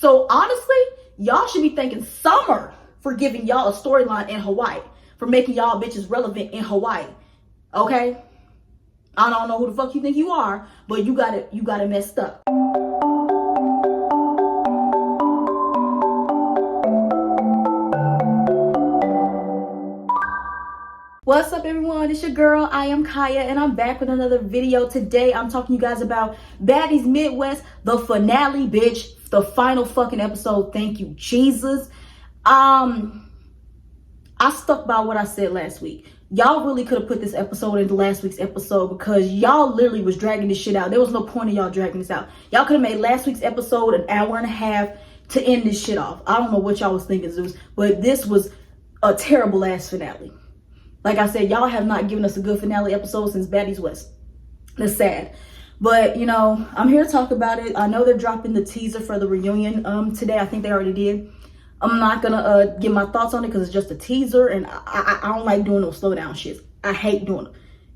So honestly, y'all should be thanking Summer for giving y'all a storyline in Hawaii, for making y'all bitches relevant in Hawaii. Okay? I don't know who the fuck you think you are, but you got it messed up. What's up, everyone? It's your girl, I am Kaya, and I'm back with another video. Today, I'm talking to you guys about Baddies Midwest, the finale, bitch. The final fucking episode. Thank you, Jesus. I stuck by what I said last week. Y'all really could have put this episode into last week's episode because y'all literally was dragging this shit out. There was no point in y'all dragging this out. Y'all could have made last week's episode an hour and a half to end this shit off. I don't know what y'all was thinking, Zeus, but this was a terrible ass finale. Like I said, y'all have not given us a good finale episode since Baddies West. That's sad. But, you know, I'm here to talk about it. I know they're dropping the teaser for the reunion today. I think they already did. I'm not going to give my thoughts on it because it's just a teaser. And I don't like doing those slow down shits. I hate doing them.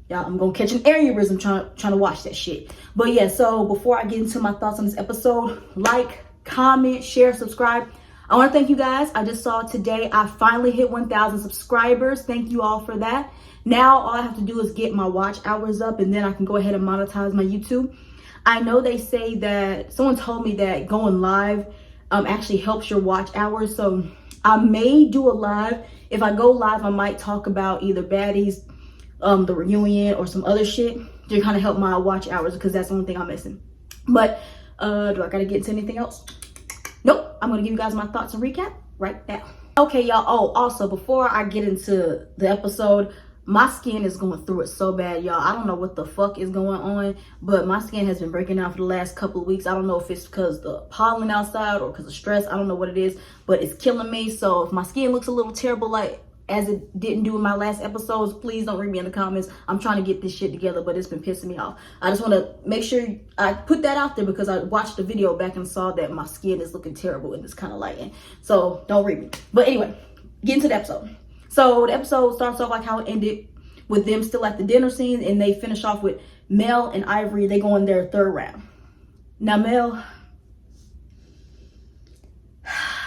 Y'all, I'm going to catch an aneurysm trying to watch that shit. But yeah, so before I get into my thoughts on this episode, like, comment, share, subscribe. I want to thank you guys. I just saw today I finally hit 1,000 subscribers. Thank you all for that. Now all I have to do is get my watch hours up and then I can go ahead and monetize my YouTube. I know they say that someone told me that going live actually helps your watch hours. So I may do a live. If I go live, I might talk about either Baddies, the reunion, or some other shit to kind of help my watch hours because that's the only thing I'm missing. But do I gotta get into anything else? Nope, I'm gonna give you guys my thoughts and recap right now. Okay, y'all. Oh, also, before I get into the episode, my skin is going through it so bad, y'all. I don't know what the fuck is going on, but my skin has been breaking out for the last couple of weeks. I don't know if it's because the pollen outside or because of stress. I don't know what it is, but it's killing me. So if my skin looks a little terrible, like as it didn't do in my last episodes, please don't read me in the comments. I'm trying to get this shit together, but it's been pissing me off. I just want to make sure I put that out there because I watched the video back and saw that my skin is looking terrible in this kind of lighting. So don't read me. But anyway, get into the episode. So the episode starts off like how it ended, with them still at the dinner scene, and they finish off with Mel and Ivory. They go in their third round. Now Mel,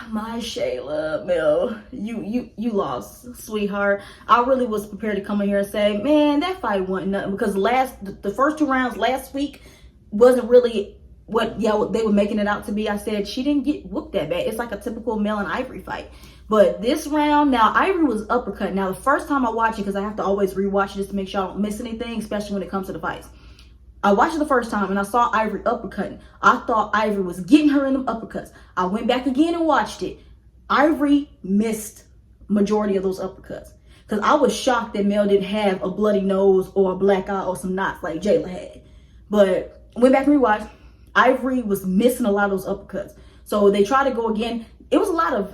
my Jayla, Mel, you lost, sweetheart. I really was prepared to come in here and say, man, that fight wasn't nothing, because the first two rounds last week wasn't really what they were making it out to be. I said she didn't get whooped that bad. It's like a typical Mel and Ivory fight. But this round, now Ivory was uppercut. Now the first time I watch it, because I have to always rewatch it just to make sure I don't miss anything, especially when it comes to the fights. I watched it the first time and I saw Ivory uppercutting. I thought Ivory was getting her in them uppercuts. I went back again and watched it. Ivory missed majority of those uppercuts. Because I was shocked that Mel didn't have a bloody nose or a black eye or some knots like Jayla had. But went back and rewatched. Ivory was missing a lot of those uppercuts. So they tried to go again. It was a lot of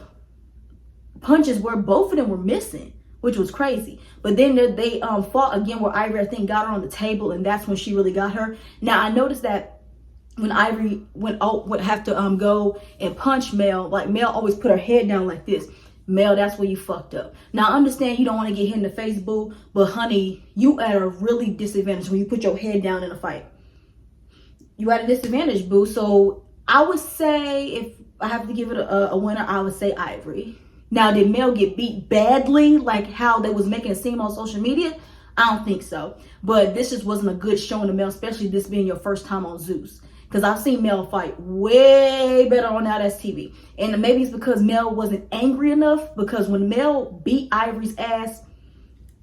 punches where both of them were missing, which was crazy. But then they fought again where Ivory, I think, got her on the table, and that's when she really got her. Now I noticed that when Ivory would have to go and punch Mel, like Mel always put her head down like this. Mel, that's where you fucked up. Now I understand you don't want to get hit in the face, boo, but honey, you at a really disadvantage when you put your head down in a fight. You at a disadvantage, boo. So I would say, if I have to give it a winner, I would say Ivory. Now, did Mel get beat badly, like how they was making it seem on social media? I don't think so. But this just wasn't a good showing to Mel, especially this being your first time on Zeus. Because I've seen Mel fight way better on Now That's TV. And maybe it's because Mel wasn't angry enough. Because when Mel beat Ivory's ass,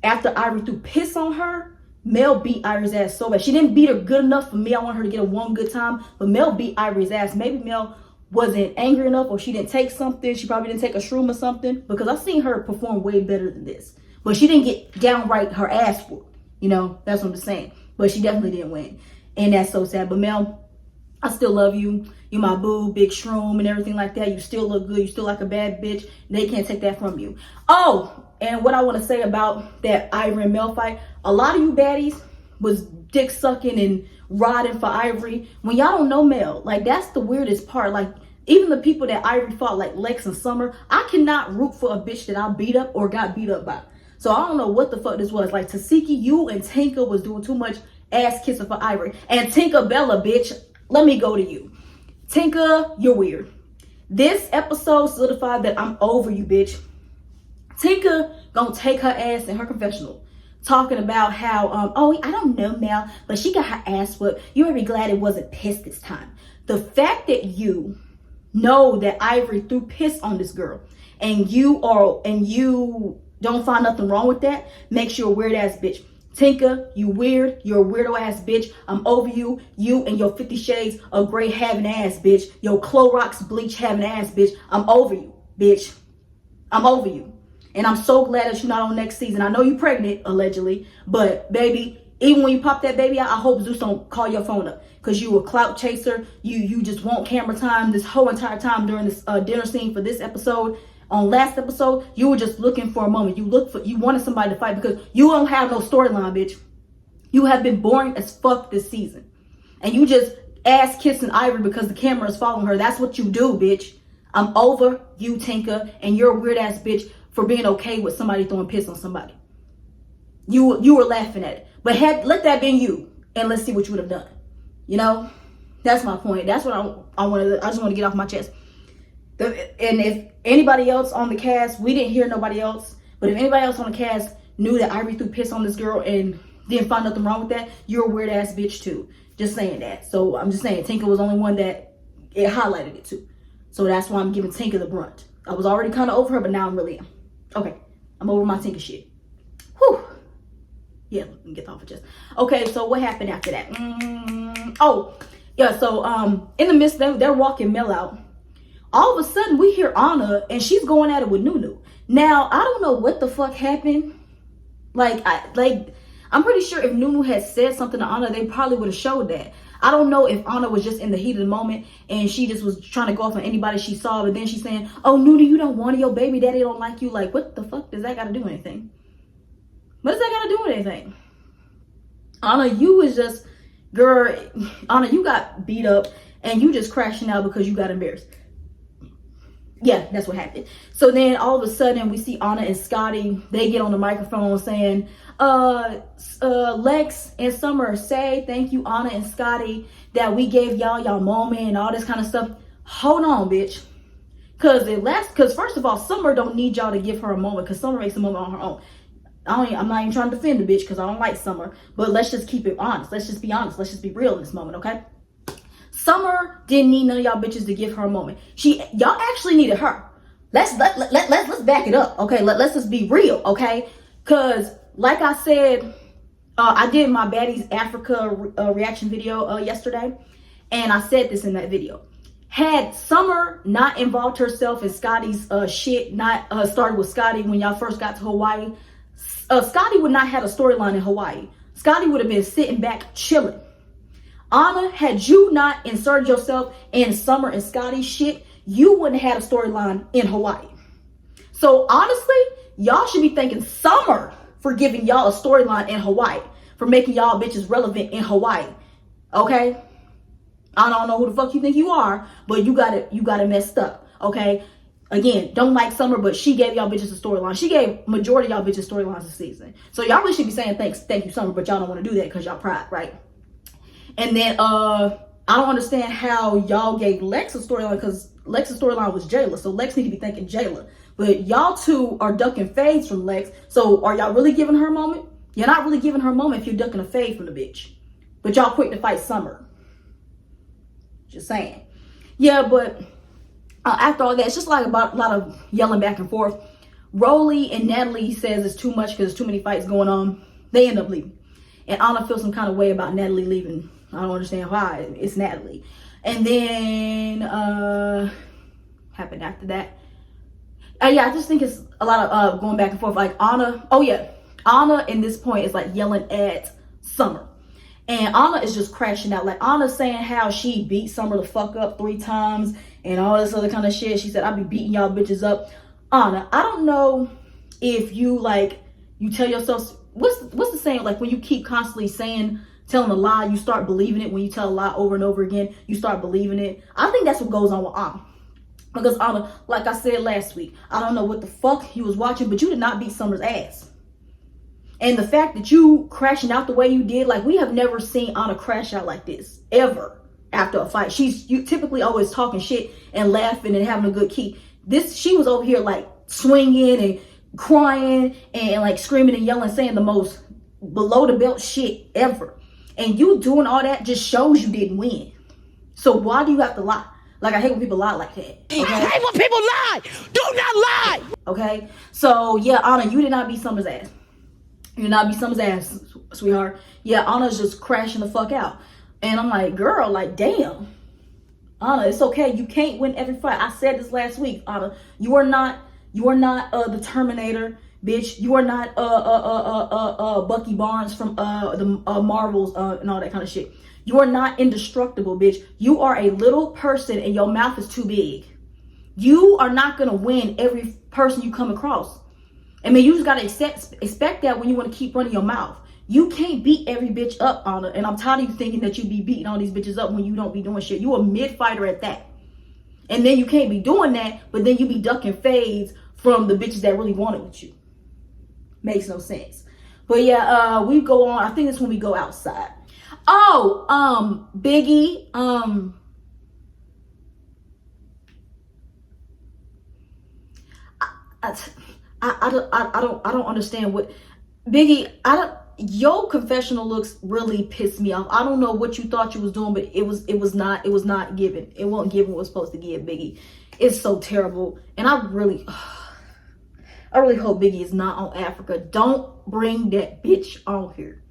after Ivory threw piss on her, Mel beat Ivory's ass so bad. She didn't beat her good enough for me. I want her to get a one good time. But Mel beat Ivory's ass. Maybe Mel wasn't angry enough, or she didn't take something. She probably didn't take a shroom or something, because I've seen her perform way better than this. But she didn't get downright her ass whooped. You know, that's what I'm saying. But she definitely didn't win. And that's so sad. But Mel, I still love you. You're my boo, big shroom and everything like that. You still look good. You still like a bad bitch. They can't take that from you. Oh, and what I want to say about that Ivory and Mel fight, a lot of you baddies was dick sucking and riding for Ivory when y'all don't know Mel. Like, that's the weirdest part. Like, even the people that Ivory fought, like Lex and Summer, I cannot root for a bitch that I beat up or got beat up by. So I don't know what the fuck this was. Like, Tasiki, you and Tinka was doing too much ass kissing for Ivory. And Tinka Bella, bitch, let me go to you. Tinka, you're weird. This episode solidified that I'm over you, bitch. Tinka gonna take her ass in her confessional, talking about how, oh, I don't know, Mel, but she got her ass whooped. You better be glad it wasn't piss this time. The fact that you know that Ivory threw piss on this girl, and you don't find nothing wrong with that, makes you a weird ass bitch. Tinka, you weird. You're a weirdo ass bitch. I'm over you. You and your 50 Shades of Grey having ass bitch. Your Clorox bleach having ass bitch. I'm over you, bitch. I'm over you. And I'm so glad that you're not on next season. I know you're pregnant, allegedly. But, baby, even when you pop that baby out, I hope Zeus don't call your phone up. Because you a clout chaser. You just want camera time this whole entire time during this dinner scene for this episode. On last episode, you were just looking for a moment. You wanted somebody to fight because you don't have no storyline, bitch. You have been boring as fuck this season. And you just ass kissing Ivory because the camera is following her. That's what you do, bitch. I'm over you, Tinka, and you're a weird ass bitch for being okay with somebody throwing piss on somebody. You were laughing at it. But let that been you, and let's see what you would have done. You know? That's my point. That's what I just want to get off my chest. And if anybody else on the cast, we didn't hear nobody else, but if anybody else on the cast knew that Ivory threw piss on this girl and didn't find nothing wrong with that, you're a weird ass bitch too. Just saying that. So I'm just saying Tinka was the only one that it highlighted it to. So that's why I'm giving Tinka the brunt. I was already kind of over her, but now I'm really am. Okay, I'm over my Tinka shit. Whew. Yeah, let me get off of just. Okay, so what happened after that? Oh, yeah, so in the midst, they're walking Mel out. All of a sudden, we hear Anna, and she's going at it with Nunu. Now, I don't know what the fuck happened. I'm pretty sure if Nunu had said something to Anna, they probably would have showed that. I don't know if Anna was just in the heat of the moment, and she just was trying to go off on anybody she saw, but then she's saying, oh, Nunu, you don't want it, your baby daddy don't like you. Like, what the fuck does that got to do with anything? What does that got to do with anything? Anna, you was just, girl, Anna, you got beat up, and you just crashing out because you got embarrassed. Yeah, that's what happened. So then all of a sudden we see Anna and Scotty. They get on the microphone saying, Lex and Summer, say thank you, Anna and Scotty, that we gave y'all moment and all this kind of stuff. Hold on, bitch. Because first of all, Summer don't need y'all to give her a moment because Summer makes a moment on her own. I'm not even trying to defend the bitch because I don't like Summer. But let's just keep it honest. Let's just be honest. Let's just be real in this moment, okay? Summer didn't need none of y'all bitches to give her a moment. Y'all actually needed her. Let's back it up, okay? Let's just be real, okay? Cause like I said, I did my Baddies Africa reaction video yesterday, and I said this in that video. Had Summer not involved herself in Scotty's shit, not started with Scotty when y'all first got to Hawaii, Scotty would not have a storyline in Hawaii. Scotty would have been sitting back chilling. Anna, had you not inserted yourself in Summer and Scotty's shit, you wouldn't have had a storyline in Hawaii. So honestly, y'all should be thanking Summer for giving y'all a storyline in Hawaii, for making y'all bitches relevant in Hawaii. Okay? I don't know who the fuck you think you are, but you got it messed up. Okay? Again, don't like Summer, but she gave y'all bitches a storyline. She gave majority of y'all bitches storylines this season. So y'all really should be saying thank you, Summer, but y'all don't want to do that because y'all pride, right? And then I don't understand how y'all gave Lex a storyline because Lex's storyline was Jayla. So Lex need to be thanking Jayla. But y'all two are ducking fades from Lex. So are y'all really giving her a moment? You're not really giving her a moment if you're ducking a fade from the bitch. But y'all quick to fight Summer. Just saying. Yeah, but after all that, it's just like about a lot of yelling back and forth. Rolly and Natalie says it's too much because there's too many fights going on. They end up leaving. And Anna feels some kind of way about Natalie leaving. I don't understand why. It's Natalie. And then happened after that. Yeah, I just think it's a lot of going back and forth. Like Anna, Anna in this point is like yelling at Summer. And Anna is just crashing out. Like Anna saying how she beat Summer the fuck up 3 times and all this other kind of shit. She said, I'll be beating y'all bitches up. Anna, I don't know if you tell yourself, what's the saying? Like when you keep constantly telling a lie, you start believing it. When you tell a lie over and over again, you start believing it. I think that's what goes on with Anna. Because Anna, like I said last week, I don't know what the fuck you was watching, but you did not beat Summer's ass. And the fact that you crashing out the way you did, like we have never seen Anna crash out like this, ever. after a fight. You typically always talking shit and laughing and having a good key. She was over here like swinging and crying and like screaming and yelling, saying the most below the belt shit ever. And you doing all that just shows you didn't win. So why do you have to lie? Like, I hate when people lie like that. Okay? I hate when people lie. Do not lie. Okay? So, yeah, Anna, you did not beat Summer's ass. You did not beat Summer's ass, sweetheart. Yeah, Anna's just crashing the fuck out. And I'm like, girl, like, damn. Anna, it's okay. You can't win every fight. I said this last week, Anna. You are not the Terminator, bitch. You are not Bucky Barnes from the Marvels and all that kind of shit. You are not indestructible, bitch. You are a little person and your mouth is too big. You are not gonna win every person you come across. I mean, you just gotta expect that when you want to keep running your mouth. You can't beat every bitch up, Anna. And I'm tired of you thinking that you be beating all these bitches up when you don't be doing shit. You a mid-fighter at that. And then you can't be doing that, but then you be ducking fades from the bitches that really want it with you. Makes no sense. But yeah, we go on. I think that's when we go outside. Oh, Biggie, I don't understand what Biggie. Your confessional looks really pissed me off. I don't know what you thought you was doing, but it was not given. It wasn't given what it was supposed to give, Biggie. It's so terrible, and I really hope Biggie is not on Africa. Don't bring that bitch on here.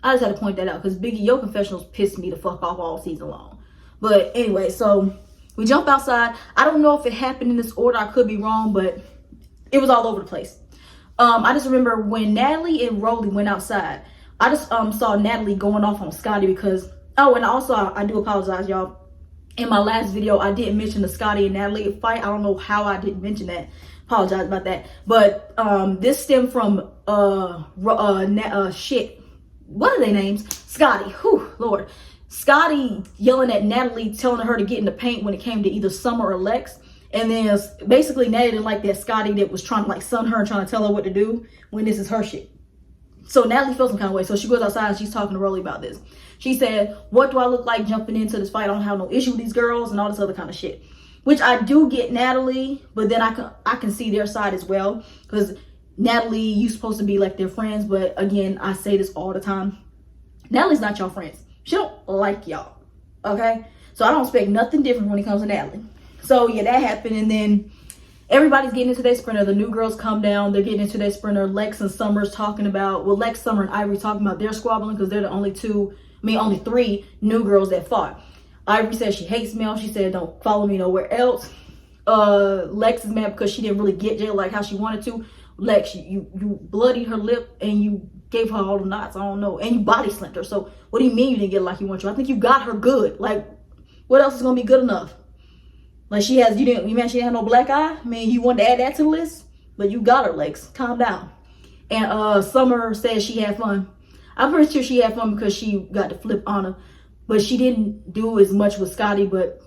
I just had to point that out because Biggie, your confessionals pissed me the fuck off all season long. But anyway, so we jump outside. I don't know if it happened in this order. I could be wrong, but it was all over the place. I just remember when Natalie and Rolly went outside, I just saw Natalie going off on Scotty because, and also I do apologize, y'all. In my last video, I didn't mention the Scotty and Natalie fight. I don't know how I didn't mention that. Apologize about that. But this stemmed from shit. What are their names? Scotty. Whew, Lord. Scotty yelling at Natalie, telling her to get in the paint when it came to either Summer or Lex. And then basically Natalie didn't like that Scotty that was trying to like sun her and trying to tell her what to do when this is her shit. So Natalie feels some kind of way. So she goes outside and she's talking to Rolly about this. She said, what do I look like jumping into this fight? I don't have no issue with these girls and all this other kind of shit. Which I do get Natalie, but then I can see their side as well. Because Natalie, you supposed to be like their friends. But again, I say this all the time. Natalie's not your friends. She don't like y'all. Okay? So I don't expect nothing different when it comes to Natalie. So yeah, that happened. And then everybody's getting into their sprinter. The new girls come down. They're getting into their sprinter. Lex and Summer's talking about, Lex, Summer, and Ivory talking about their squabbling because they're the only three new girls that fought. Ivory said she hates Mel. She said don't follow me nowhere else. Lex is mad because she didn't really get Jayla like how she wanted to. Lex, you bloodied her lip and you gave her all the knots. I don't know. And you body slammed her. So what do you mean you didn't get like you want to? I think you got her good. Like, what else is going to be good enough? Like she didn't have no black eye. I mean, you wanted to add that to the list, but you got her, Lex. Calm down. And Summer says she had fun. I'm pretty sure she had fun because she got to flip Anna, but she didn't do as much with Scotty, but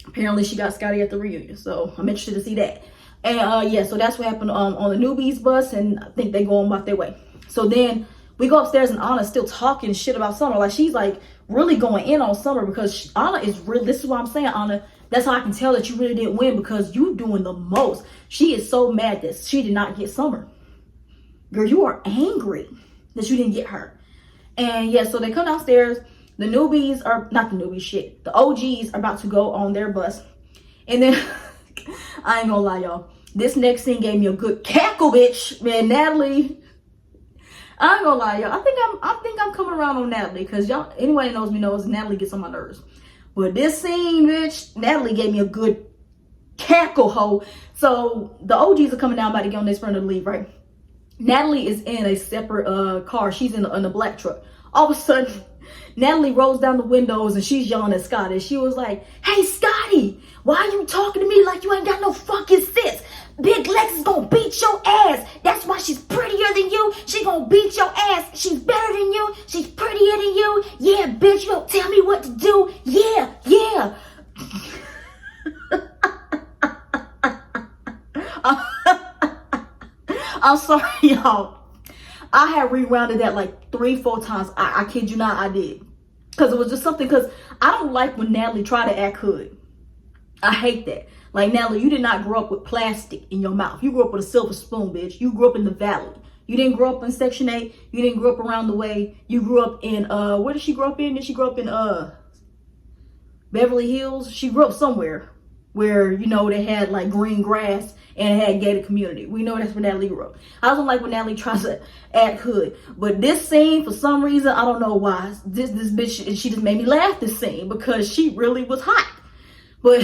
apparently she got Scotty at the reunion. So I'm interested to see that. And yeah, so that's what happened on the newbies bus, and I think they go on about their way. So then we go upstairs and Anna's still talking shit about Summer. Like she's like really going in on Summer because Anna is real. This is what I'm saying, Anna. That's how I can tell that you really didn't win because you doing the most. She is so mad that she did not get Summer. Girl, you are angry that you didn't get her. And yeah, so they come downstairs. The newbies are, not the newbies, shit. The OGs are about to go on their bus. And then, I ain't gonna lie, y'all. This next scene gave me a good cackle, bitch. Man, Natalie. I ain't gonna lie, y'all. I think I'm coming around on Natalie because y'all, anybody knows me knows Natalie gets on my nerves. But this scene, bitch, Natalie gave me a good cackle hole. So the OGs are coming down about to get on this front of the leave, right? Natalie is in a separate car. She's in the black truck. All of a sudden, Natalie rolls down the windows and she's yelling at Scotty. She was like, hey, Scotty, why are you talking to me like you ain't got no fucking sense? Big Lex is gonna beat your ass. That's why she's prettier than you. She gonna beat your ass. She's better than you. She's prettier than you. Yeah, bitch, you don't tell me what to do. Yeah, yeah. I'm sorry, y'all. I had rewounded that like 3-4 times. I kid you not, I did. Because it was just something, because I don't like when Natalie try to act hood. I hate that. Like, Natalie, you did not grow up with plastic in your mouth. You grew up with a silver spoon, bitch. You grew up in the valley. You didn't grow up in Section 8. You didn't grow up around the way. You grew up in, where did she grow up in? Did she grow up in, Beverly Hills? She grew up somewhere where, you know, they had, like, green grass and had gated community. We know that's where Natalie grew up. I don't like when Natalie tries to act hood. But this scene, for some reason, I don't know why, this bitch, she just made me laugh this scene because she really was hot. But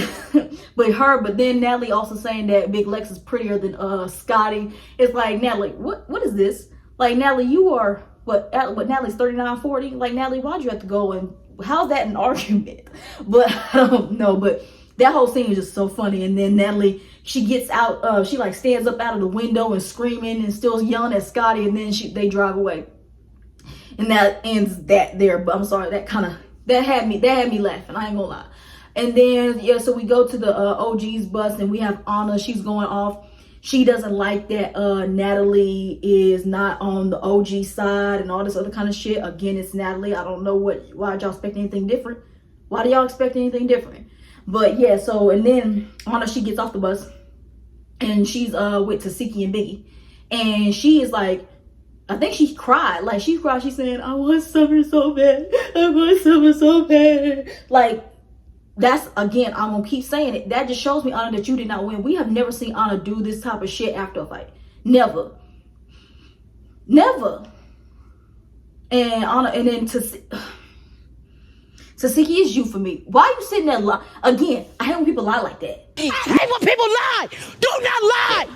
then Natalie also saying that Big Lex is prettier than Scotty. It's like, Natalie, what is this? Like, Natalie, you are what Natalie's 39, 40? Like, Natalie, why'd you have to go, and how's that an argument? But I don't know, but that whole scene is just so funny. And then Natalie, she gets out, she like stands up out of the window and screaming and still yelling at Scotty, and then they drive away. And that ends that there. But I'm sorry, that had me laughing, I ain't gonna lie. And then, yeah, so we go to the OG's bus, and we have Anna. She's going off. She doesn't like that Natalie is not on the OG side and all this other kind of shit. Again, it's Natalie. I don't know why y'all expect anything different. Why do y'all expect anything different? But yeah, so, and then Anna, she gets off the bus, and she's with Tasiki and Biggie. And she is like, I think she cried. Like, she cried. She's saying, I want summer so bad. I want summer so bad. Like, that's, again, I'm gonna keep saying it. That just shows me, Anna, that you did not win. We have never seen Anna do this type of shit after a fight. Never. And Anna, and then Tasiki is you for me. Why are you sitting there again? I hate when people lie like that. I hate when people lie. Do not lie.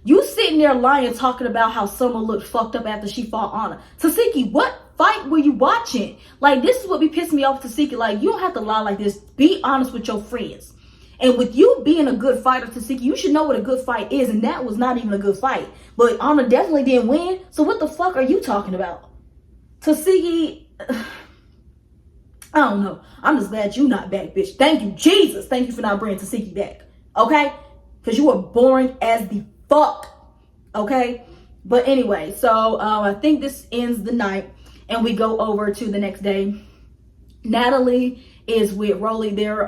You sitting there lying, talking about how Summer looked fucked up after she fought Anna. Tasiki, what fight were you watching? Like, this is what be pissing me off, Tasiki. Like, you don't have to lie like this. Be honest with your friends. And with you being a good fighter, Tasiki, you should know what a good fight is. And that was not even a good fight. But Anna definitely didn't win. So what the fuck are you talking about? Tasiki, I don't know. I'm just glad you not back, bitch. Thank you, Jesus. Thank you for not bringing Tasiki back. Okay? Because you are boring as the fuck. Okay? But anyway, so I think this ends the night, and we go over to the next day. Natalie is with Rolly. They're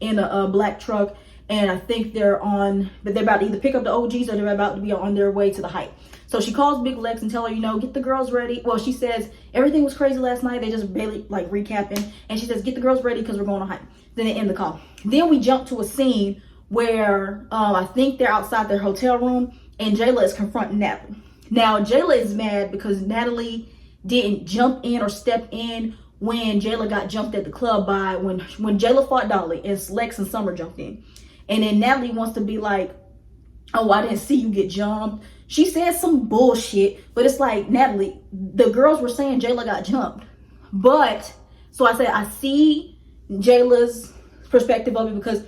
in a black truck, and I think they're about to either pick up the OGs or they're about to be on their way to the height. So she calls Big Lex and tell her, you know, get the girls ready. Well, she says everything was crazy last night. They just barely like recapping, and she says get the girls ready because we're going to height. Then they end the call. Then we jump to a scene where I think they're outside their hotel room, and Jayla is confronting Natalie. Now, Jayla is mad because Natalie didn't jump in or step in when Jayla got jumped at the club by when Jayla fought Dolly and Lex and Summer jumped in. And then Natalie wants to be like, oh, I didn't see you get jumped. She said some bullshit, but it's like, Natalie, the girls were saying Jayla got jumped. But, so I said, I see Jayla's perspective of it because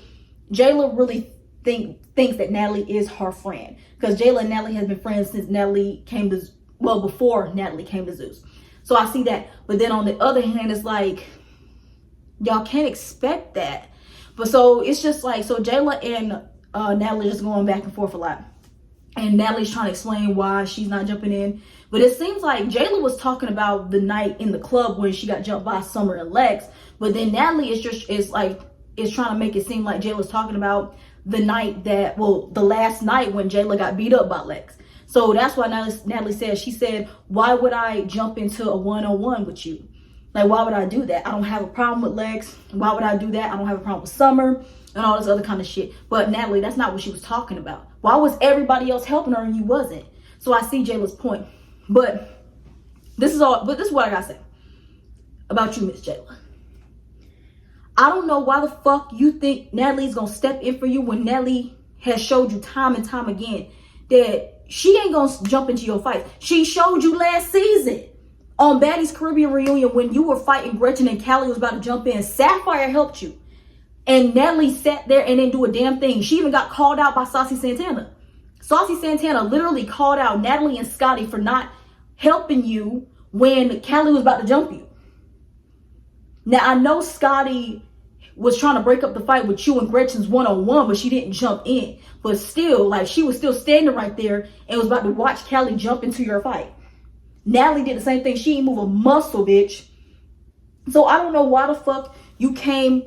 Jayla really thinks that Natalie is her friend. Because Jayla and Natalie has been friends since Natalie came to, well, before Natalie came to Zeus. So I see that. But then on the other hand, it's like, y'all can't expect that. But so it's just like, so Jayla and Natalie just going back and forth a lot. And Natalie's trying to explain why she's not jumping in. But it seems like Jayla was talking about the night in the club when she got jumped by Summer and Lex. But then Natalie is trying to make it seem like Jayla was talking about the night that, well, the last night when Jayla got beat up by Lex. So that's why Natalie said, she said, why would I jump into a one-on-one with you? Like, why would I do that? I don't have a problem with Lex. Why would I do that? I don't have a problem with Summer and all this other kind of shit. But Natalie, that's not what she was talking about. Why was everybody else helping her and you wasn't? So I see Jayla's point. But this is what I gotta say about you, Miss Jayla. I don't know why the fuck you think Natalie's gonna step in for you when Natalie has showed you time and time again that she ain't gonna jump into your fight. She showed you last season on Baddies Caribbean Reunion when you were fighting Gretchen and Callie was about to jump in. Sapphire helped you. And Natalie sat there and didn't do a damn thing. She even got called out by Saucy Santana. Saucy Santana literally called out Natalie and Scotty for not helping you when Callie was about to jump you. Now, I know Scotty was trying to break up the fight with you and Gretchen's one-on-one, but she didn't jump in. But still, like, she was still standing right there and was about to watch Callie jump into your fight. Natalie did the same thing. She didn't move a muscle, bitch. So I don't know why the fuck You came,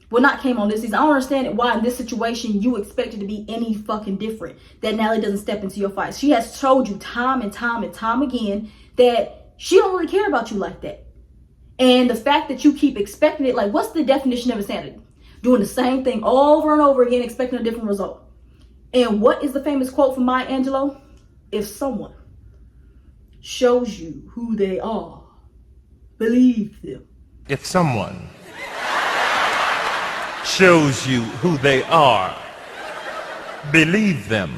well, not came on this season. I don't understand why in this situation you expect it to be any fucking different. That Natalie doesn't step into your fight. She has told you time and time and time again that she don't really care about you like that. And the fact that you keep expecting it, like, what's the definition of insanity? Doing the same thing over and over again, expecting a different result. And what is the famous quote from Maya Angelou? If someone shows you who they are, believe them. If someone shows you who they are, believe them.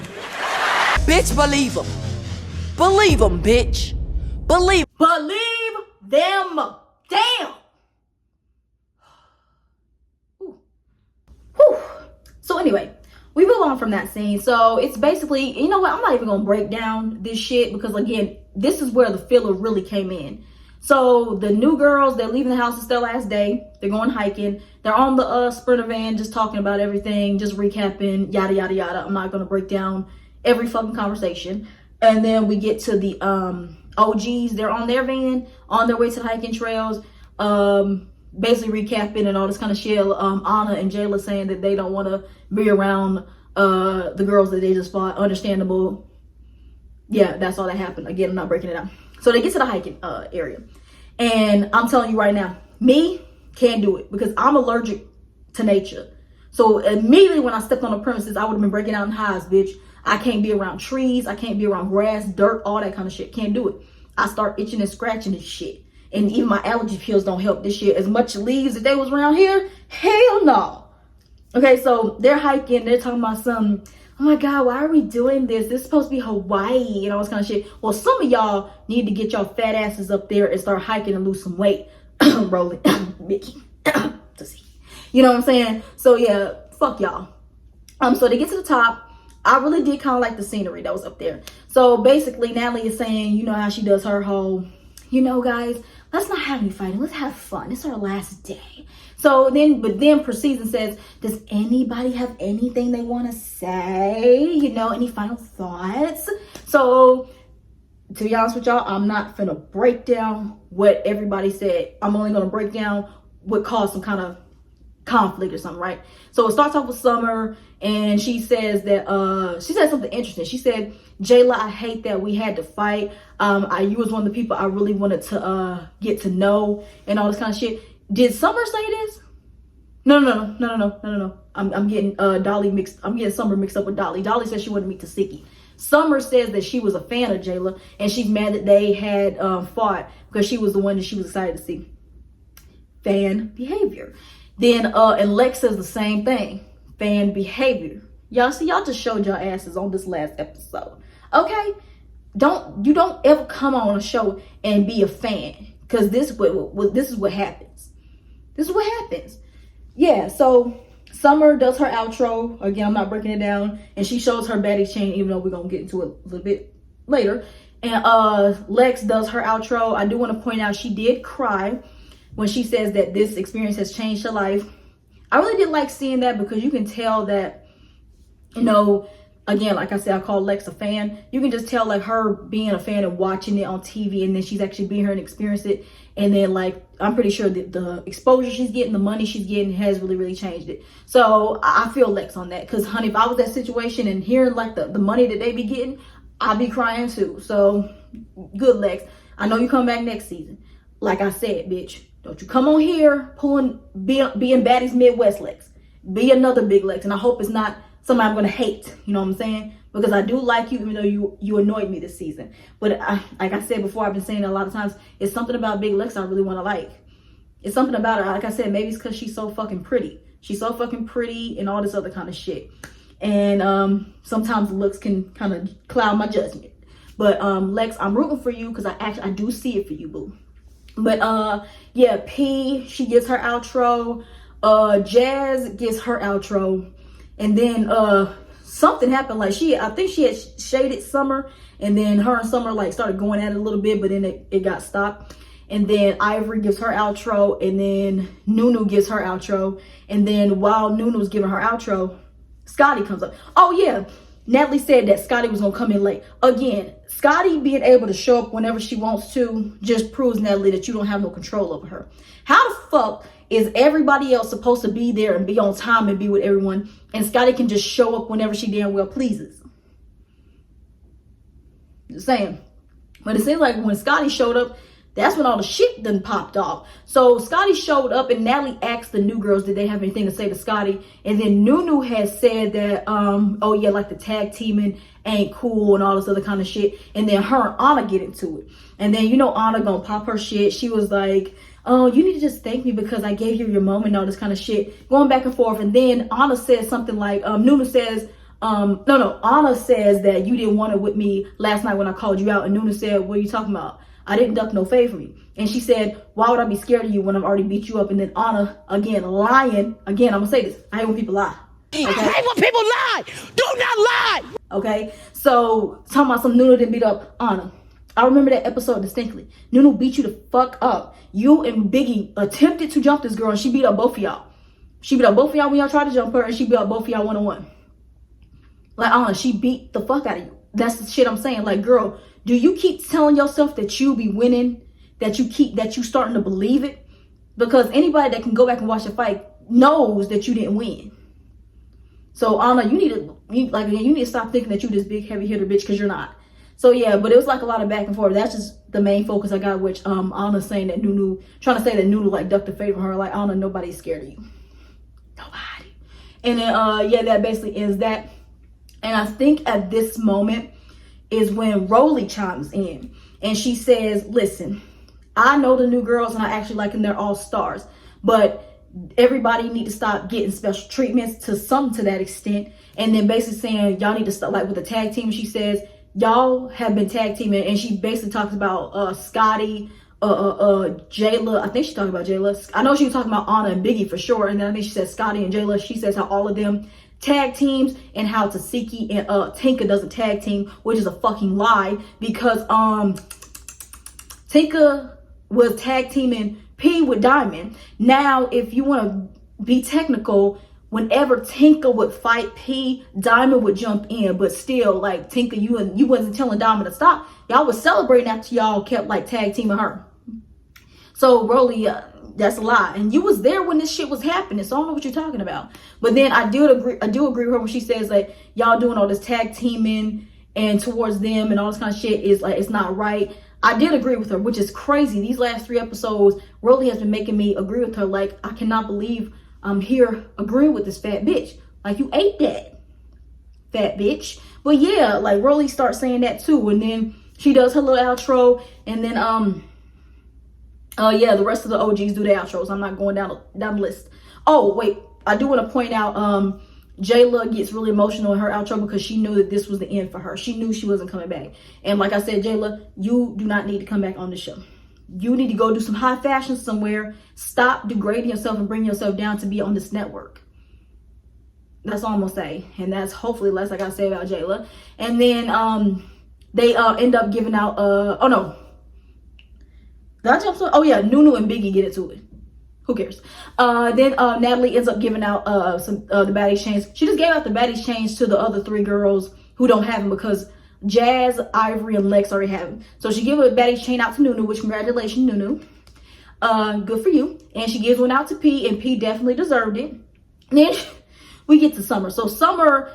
Bitch, believe them. Believe them, bitch. Believe them. Damn. Whew. So anyway, we move on from that scene. So it's basically, you know what? I'm not even going to break down this shit because, again, this is where the filler really came in. So the new girls, they're leaving the house. It's their last day. They're going hiking. They're on the Sprinter van just talking about everything, just recapping, yada, yada, yada. I'm not going to break down every fucking conversation. And then we get to the OGs. They're on their van, on their way to the hiking trails, basically recapping and all this kind of shit. Anna and Jayla saying that they don't want to be around the girls that they just fought. Understandable. Yeah, that's all that happened. Again, I'm not breaking it out. So they get to the hiking area. And I'm telling you right now, me can't do it because I'm allergic to nature. So immediately when I stepped on the premises, I would have been breaking out in hives, bitch. I can't be around trees. I can't be around grass, dirt, all that kind of shit. Can't do it. I start itching and scratching this shit. And even my allergy pills don't help this shit. As much leaves that they was around here, hell no. Okay, so they're hiking. They're talking about something. Oh my God, why are we doing this? This is supposed to be Hawaii and all this kind of shit. Well, some of y'all need to get y'all fat asses up there and start hiking and lose some weight. Rolling. Mickey. To see. You know what I'm saying? So yeah, fuck y'all. So they get to the top. I really did kind of like the scenery that was up there. So basically, Natalie is saying, you know how she does her whole, you know, guys, let's not have any fighting. Let's have fun. It's our last day. So then proceeds and says, does anybody have anything they want to say? You know, any final thoughts? So to be honest with y'all, I'm not finna break down what everybody said. I'm only gonna break down what caused some kind of conflict or something, right? So it starts off with Summer, and she says that she said something interesting. She said, Jayla, I hate that we had to fight. You was one of the people I really wanted to get to know and all this kind of shit. Did Summer say this? No. I'm getting Dolly mixed. I'm getting Summer mixed up with Dolly. Dolly said she wanted to meet Tasiki. Summer says that she was a fan of Jayla, and she's mad that they had fought because she was the one that she was excited to see. Fan behavior. Then and Lex says the same thing. Fan behavior. Y'all see, y'all just showed your asses on this last episode. Okay? You don't ever come on a show and be a fan, because this is what happens. This is what happens. Yeah, so Summer does her outro. Again, I'm not breaking it down. And she shows her Baddies chain, even though we're going to get into it a little bit later. And Lex does her outro. I do want to point out she did cry when she says that this experience has changed her life. I really did like seeing that, because you can tell that, you know, again, like I said, I call Lex a fan. You can just tell, like, her being a fan and watching it on TV, and then she's actually being here and experienced it. And then, like, I'm pretty sure that the exposure she's getting, the money she's getting has really, really changed it. So I feel Lex on that, because, honey, if I was that situation and hearing, like, the money that they be getting, I'd be crying too. So good, Lex. I know you come back next season. Like I said, bitch, don't you come on here being Baddies Midwest Lex. Be another big Lex. And I hope it's not somebody I'm going to hate. You know what I'm saying? Because I do like you, even though you annoyed me this season. But like I said before, I've been saying it a lot of times, it's something about Big Lex I really want to like. It's something about her. Like I said, maybe it's because she's so fucking pretty. She's so fucking pretty and all this other kind of shit. And sometimes looks can kind of cloud my judgment. But Lex, I'm rooting for you, because I do see it for you, boo. But yeah, P, she gets her outro. Jazz gets her outro. And then something happened. Like, I think she had shaded Summer, and then her and Summer like started going at it a little bit, but then it got stopped. And then Ivory gives her outro, and then Nunu gives her outro. And then while Nunu's giving her outro, Scotty comes up. Oh yeah, Natalie said that Scotty was gonna come in late. Again, Scotty being able to show up whenever she wants to just proves, Natalie, that you don't have no control over her. How the fuck Is everybody else supposed to be there and be on time and be with everyone, and Scotty can just show up whenever she damn well pleases? Just saying. But it seems like when Scotty showed up, that's when all the shit done popped off. So Scotty showed up, and Natalie asked the new girls, did they have anything to say to Scotty? And then Nunu had said that, oh yeah, like the tag teaming ain't cool and all this other kind of shit. And then her and Anna get into it. And then, you know, Anna gonna pop her shit. She was like, oh, you need to just thank me because I gave you your moment and all this kind of shit. Going back and forth. And then Anna says something like, Nunu says, Anna says that you didn't want it with me last night when I called you out. And Nunu said, what are you talking about? I didn't duck no favor from you. And she said, why would I be scared of you when I've already beat you up? And then Anna, again, lying. Again, I'm going to say this. I hate when people lie. Okay? I hate when people lie. Do not lie. Okay? So, talking about some Nunu didn't beat up Anna. I remember that episode distinctly. Nunu beat you the fuck up. You and Biggie attempted to jump this girl, and she beat up both of y'all. She beat up both of y'all when y'all tried to jump her, and she beat up both of y'all one-on-one. Like, Anna, she beat the fuck out of you. That's the shit I'm saying. Like, girl, do you keep telling yourself that you be winning, that you starting to believe it? Because anybody that can go back and watch the fight knows that you didn't win. So Anna, you need to stop thinking that you this big heavy hitter bitch, because you're not. So yeah, but it was like a lot of back and forth. That's just the main focus I got, which Anna saying that Nunu, trying to say that Nunu like ducked a favor from her. Like, Anna, nobody's scared of you. Nobody. And then yeah, that basically ends that. And I think at this moment is when Rolly chimes in, and she says, listen, I know the new girls and I actually like them, they're all stars, but everybody need to stop getting special treatments to that extent. And then basically saying y'all need to stop, like with the tag team. She says y'all have been tag teaming, and she basically talks about Scotty, Jayla. I think she's talking about Jayla. I know she was talking about Anna and Biggie for sure. And then I think she said Scotty and Jayla. She says how all of them tag teams, and how Tasiki and Tinka doesn't tag team, which is a fucking lie, because Tinka was tag teaming P with Diamond. Now, if you want to be technical, whenever Tinka would fight P, Diamond would jump in, but still, like, Tinka, you wasn't telling Diamond to stop. Y'all was celebrating after y'all kept like tag teaming her. So Rolly, that's a lie, and you was there when this shit was happening, so I don't know what you're talking about. But then I do agree with her when she says like y'all doing all this tag teaming and towards them and all this kind of shit is like, it's not right. I did agree with her, which is crazy. These last 3 episodes, Rolly has been making me agree with her. Like, I cannot believe I'm here agreeing with this fat bitch. Like, you ate that, fat bitch. But yeah, like Rolly starts saying that too, and then she does her little outro, and then yeah, the rest of the OGs do the outros. I'm not going down the list. Oh, wait. I do want to point out, Jayla gets really emotional in her outro because she knew that this was the end for her. She knew she wasn't coming back. And like I said, Jayla, you do not need to come back on the show. You need to go do some high fashion somewhere. Stop degrading yourself and bring yourself down to be on this network. That's all I'm going to say. And that's hopefully less I got to say about Jayla. And then they end up giving out, oh no. Did I jump to? Oh yeah, Nunu and Biggie get into it. Who cares? Then Natalie ends up giving out the Baddies chains. She just gave out the Baddies chains to the other 3 girls who don't have them, because Jazz, Ivory, and Lex already have them. So she gave a Baddies chain out to Nunu, which congratulations, Nunu. Good for you. And she gives one out to P, and P definitely deserved it. And then we get to Summer. So Summer,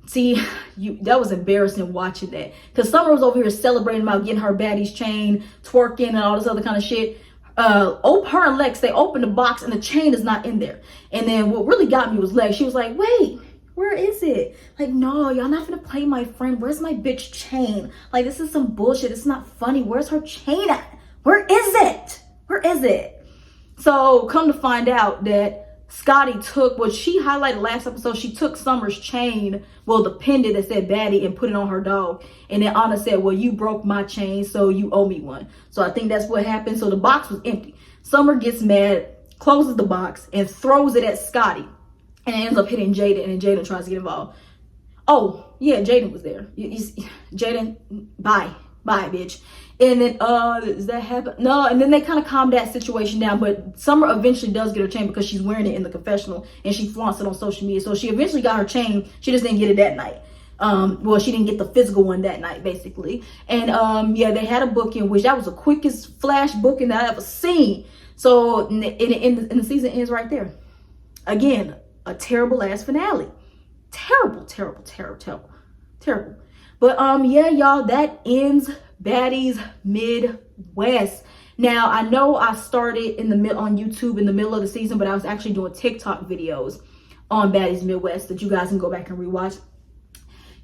see, that was embarrassing watching that, because Summer was over here celebrating about getting her Baddies chain, twerking, and all this other kind of shit. Her and Lex, they opened the box and the chain is not in there. And then what really got me was Lex. She was like, wait, where is it? Like, no, y'all not gonna play my friend. Where's my bitch chain? Like, this is some bullshit. It's not funny. Where's her chain at? Where is it? Where is it? So come to find out that Scotty took what she highlighted last episode. She took Summer's chain, well, the pendant that said Baddie, and put it on her dog. And then Anna said, well, you broke my chain, so you owe me one. So I think that's what happened. So the box was empty. Summer gets mad, closes the box, and throws it at Scotty. And it ends up hitting Jaden, and Jaden tries to get involved. Oh, yeah, Jaden was there. Jaden, bye, bitch. And then, does that happen? No, and then they kind of calm that situation down, but Summer eventually does get her chain because she's wearing it in the confessional and she flaunts it on social media. So she eventually got her chain. She just didn't get it that night. Well, she didn't get the physical one that night, basically. And, yeah, they had a booking, which that was the quickest flash booking that I ever seen. So in the season ends right there. Again, a terrible ass finale. Terrible. But yeah, y'all, that ends Baddies Midwest. Now I know I started in the middle on YouTube in the middle of the season, but I was actually doing TikTok videos on Baddies Midwest that you guys can go back and rewatch.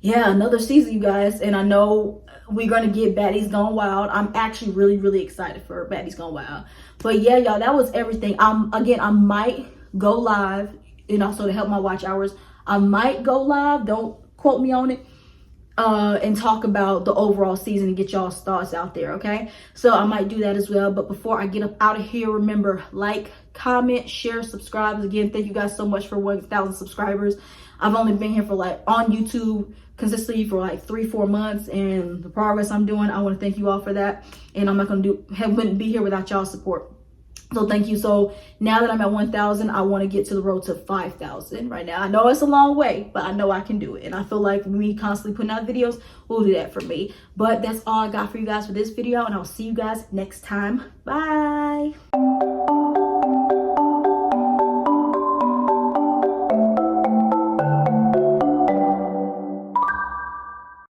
Yeah, another season, you guys, and I know we're gonna get Baddies Gone Wild. I'm actually really excited for Baddies Gone Wild. But yeah, y'all, that was everything. Again, I might go live, and also to help my watch hours, I might go live. Don't quote me on it. And talk about the overall season and get y'all's thoughts out there, okay? So I might do that as well. But before I get up out of here, remember, like, comment, share, subscribe. Again, thank you guys so much for 1,000 subscribers. I've only been here for on YouTube consistently for 3-4 months, and the progress I'm doing, I want to thank you all for that. And I'm not gonna wouldn't be here without y'all's support. So thank you. So now that I'm at 1,000, I want to get to the road to 5,000 right now. I know it's a long way, but I know I can do it. And I feel like me constantly putting out videos will do that for me. But that's all I got for you guys for this video, and I'll see you guys next time. Bye.